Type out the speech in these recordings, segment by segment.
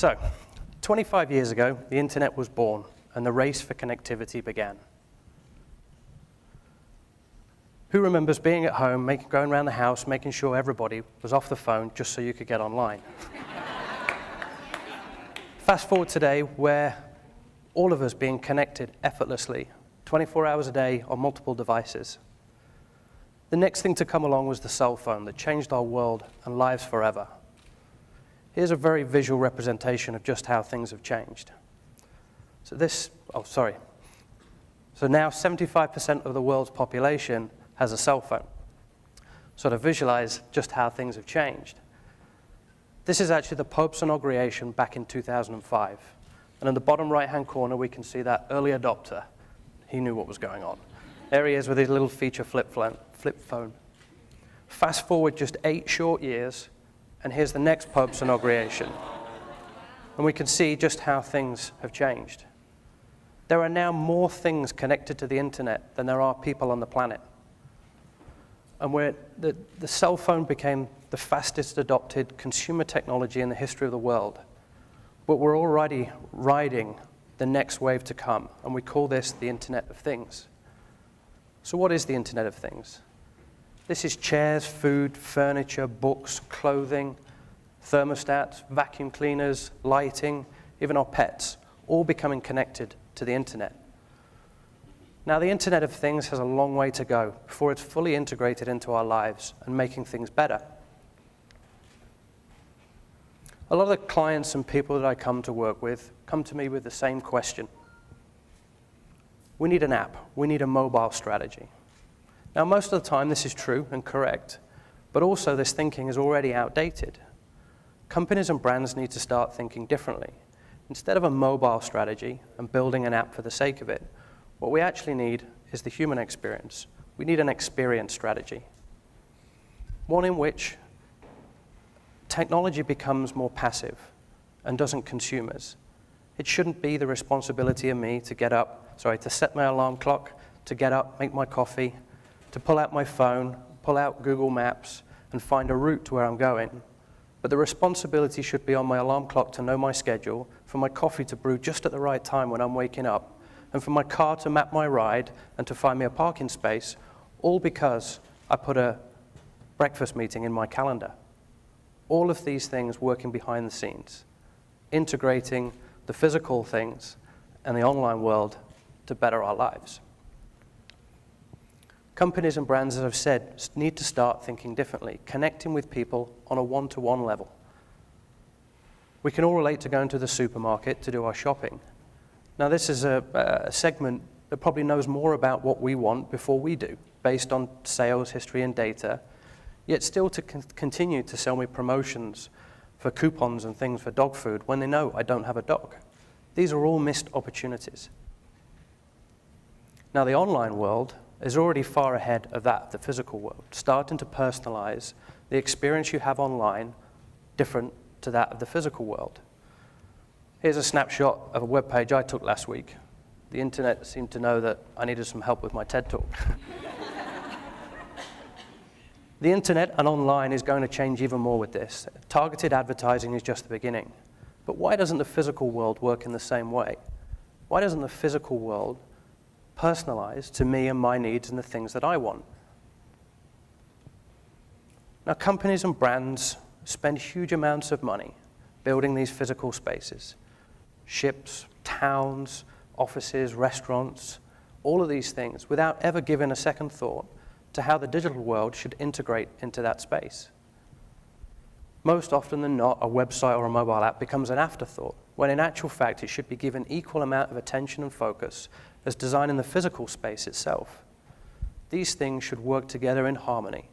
So, 25 years ago, the internet was born, and the race for connectivity began. Who remembers being at home, going around the house, making sure everybody was off the phone just so you could get online? Fast forward today, where all of us being connected effortlessly, 24 hours a day on multiple devices. The next thing to come along was the cell phone that changed our world and lives forever. Here's a very visual representation of just how things have changed. So now 75% of the world's population has a cell phone. So to visualize just how things have changed. This is actually the Pope's inauguration back in 2005. And in the bottom right-hand corner, we can see that early adopter. He knew what was going on. There he is with his little feature flip phone. Fast forward just 8 short years, and here's the next Pope's inauguration. And we can see just how things have changed. There are now more things connected to the internet than there are people on the planet. And the cell phone became the fastest adopted consumer technology in the history of the world. But we're already riding the next wave to come, and we call this the Internet of Things. So what is the Internet of Things? This is chairs, food, furniture, books, clothing, thermostats, vacuum cleaners, lighting, even our pets, all becoming connected to the internet. Now, the Internet of Things has a long way to go before it's fully integrated into our lives and making things better. A lot of the clients and people that I come to work with come to me with the same question. We need an app. We need a mobile strategy. Now, most of the time, this is true and correct, but also this thinking is already outdated. Companies and brands need to start thinking differently. Instead of a mobile strategy and building an app for the sake of it, what we actually need is the human experience. We need an experience strategy. One in which technology becomes more passive and doesn't consume us. It shouldn't be the responsibility of me to set my alarm clock, to get up, make my coffee, to pull out my phone, pull out Google Maps, and find a route to where I'm going. But the responsibility should be on my alarm clock to know my schedule, for my coffee to brew just at the right time when I'm waking up, and for my car to map my ride and to find me a parking space, all because I put a breakfast meeting in my calendar. All of these things working behind the scenes, integrating the physical things and the online world to better our lives. Companies and brands, as I've said, need to start thinking differently, connecting with people on a one-to-one level. We can all relate to going to the supermarket to do our shopping. Now, this is a segment that probably knows more about what we want before we do, based on sales history and data, yet still to continue to sell me promotions for coupons and things for dog food when they know I don't have a dog. These are all missed opportunities. Now, the online world is already far ahead of that, the physical world, starting to personalize the experience you have online different to that of the physical world. Here's a snapshot of a web page I took last week. The internet seemed to know that I needed some help with my TED Talk. The internet and online is going to change even more with this. Targeted advertising is just the beginning. But why doesn't the physical world work in the same way? Why doesn't the physical world personalize to me and my needs and the things that I want? Now, companies and brands spend huge amounts of money building these physical spaces. Ships, towns, offices, restaurants, all of these things, without ever giving a second thought to how the digital world should integrate into that space. Most often than not, a website or a mobile app becomes an afterthought, when in actual fact it should be given equal amount of attention and focus as designing the physical space itself. These things should work together in harmony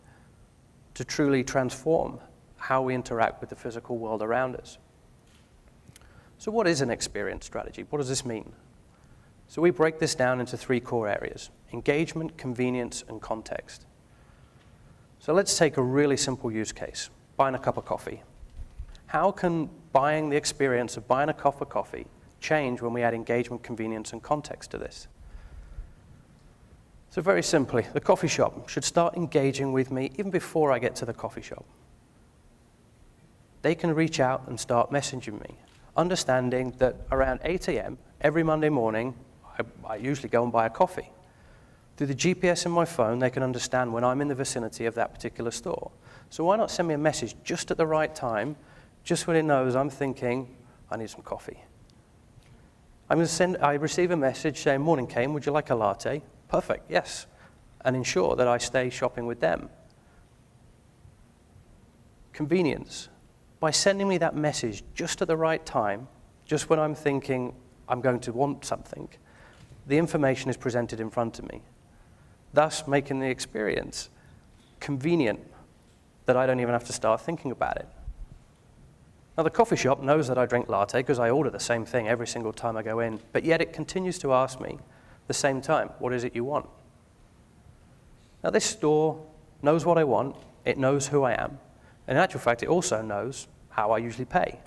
to truly transform how we interact with the physical world around us. So what is an experience strategy? What does this mean? So we break this down into 3 core areas: engagement, convenience, and context. So let's take a really simple use case, buying a cup of coffee. How can buying the experience of buying a cup of coffee change when we add engagement, convenience, and context to this? So very simply, the coffee shop should start engaging with me even before I get to the coffee shop. They can reach out and start messaging me. understanding that around 8 a.m. every Monday morning, I usually go and buy a coffee. Through the GPS in my phone, they can understand when I'm in the vicinity of that particular store. So why not send me a message just at the right time, just when it knows I'm thinking, I need some coffee. I receive a message saying, morning, Caine, would you like a latte? Perfect, yes. And ensure that I stay shopping with them. Convenience. By sending me that message just at the right time, just when I'm thinking I'm going to want something, the information is presented in front of me, thus making the experience convenient that I don't even have to start thinking about it. Now, the coffee shop knows that I drink latte because I order the same thing every single time I go in, but yet it continues to ask me the same time, what is it you want? Now, this store knows what I want, it knows who I am, and in actual fact, it also knows how I usually pay.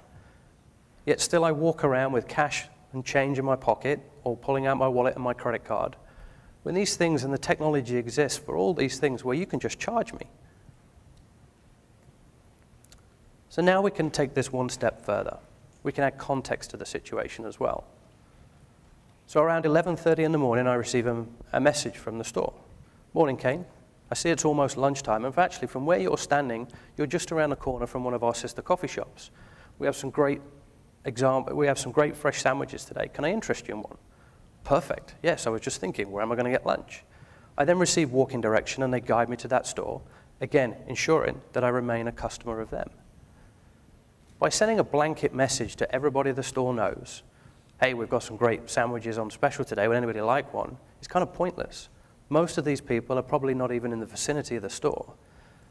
Yet still I walk around with cash and change in my pocket or pulling out my wallet and my credit card, when these things and the technology exists for all these things where you can just charge me. So now we can take this one step further. We can add context to the situation as well. So around 11:30 in the morning, I receive a message from the store. Morning, Caine. I see it's almost lunchtime, and actually from where you're standing, you're just around the corner from one of our sister coffee shops. We have some great fresh sandwiches today. Can I interest you in one? Perfect. Yes, I was just thinking, where am I going to get lunch? I then receive walking direction, and they guide me to that store, again, ensuring that I remain a customer of them. By sending a blanket message to everybody the store knows, hey, we've got some great sandwiches on special today, would anybody like one? It's kind of pointless. Most of these people are probably not even in the vicinity of the store.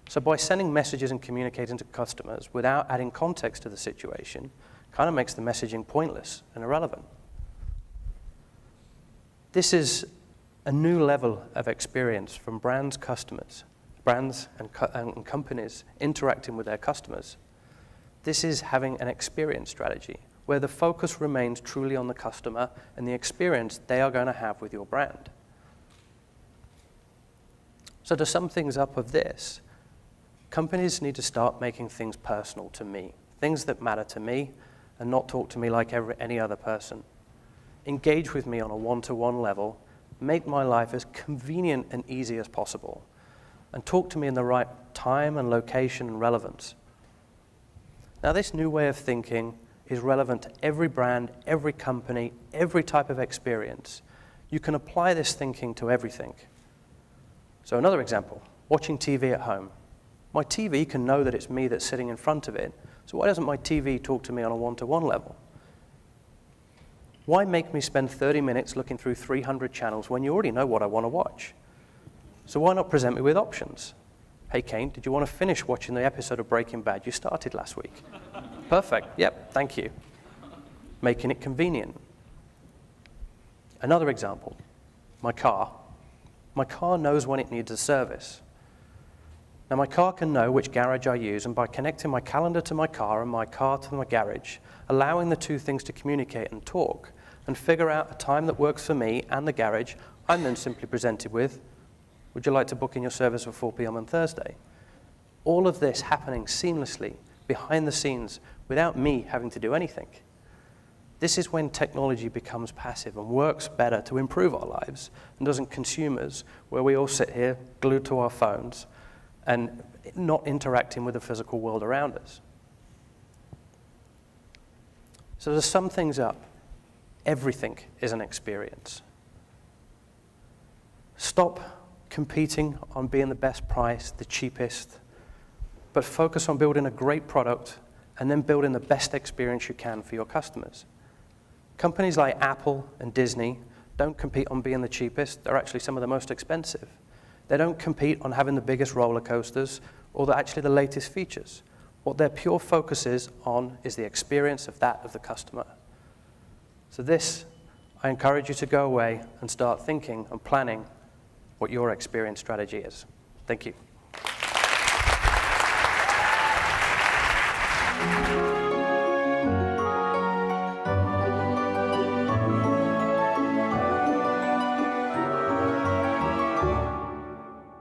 So by sending messages and communicating to customers without adding context to the situation, kind of makes the messaging pointless and irrelevant. This is a new level of experience from brands and companies interacting with their customers. This is having an experience strategy where the focus remains truly on the customer and the experience they are going to have with your brand. So to sum things up of this, companies need to start making things personal to me, things that matter to me, and not talk to me like any other person. Engage with me on a one-to-one level, make my life as convenient and easy as possible, and talk to me in the right time and location and relevance. Now, this new way of thinking is relevant to every brand, every company, every type of experience. You can apply this thinking to everything. So another example, watching TV at home. My TV can know that it's me that's sitting in front of it, so why doesn't my TV talk to me on a one-to-one level? Why make me spend 30 minutes looking through 300 channels when you already know what I want to watch? So why not present me with options? Hey, Caine, did you want to finish watching the episode of Breaking Bad you started last week? Perfect. Yep, thank you. Making it convenient. Another example, my car. My car knows when it needs a service. Now, my car can know which garage I use, and by connecting my calendar to my car and my car to my garage, allowing the two things to communicate and talk, and figure out a time that works for me and the garage, I'm then simply presented with, would you like to book in your service for 4 p.m. on Thursday? All of this happening seamlessly behind the scenes without me having to do anything. This is when technology becomes passive and works better to improve our lives and doesn't consume us, where we all sit here glued to our phones and not interacting with the physical world around us. So to sum things up, everything is an experience. Stop competing on being the best price, the cheapest, but focus on building a great product and then building the best experience you can for your customers. Companies like Apple and Disney don't compete on being the cheapest. They're actually some of the most expensive. They don't compete on having the biggest roller coasters or actually the latest features. What their pure focus is on is the experience of the customer. So this, I encourage you to go away and start thinking and planning what your experience strategy is. Thank you.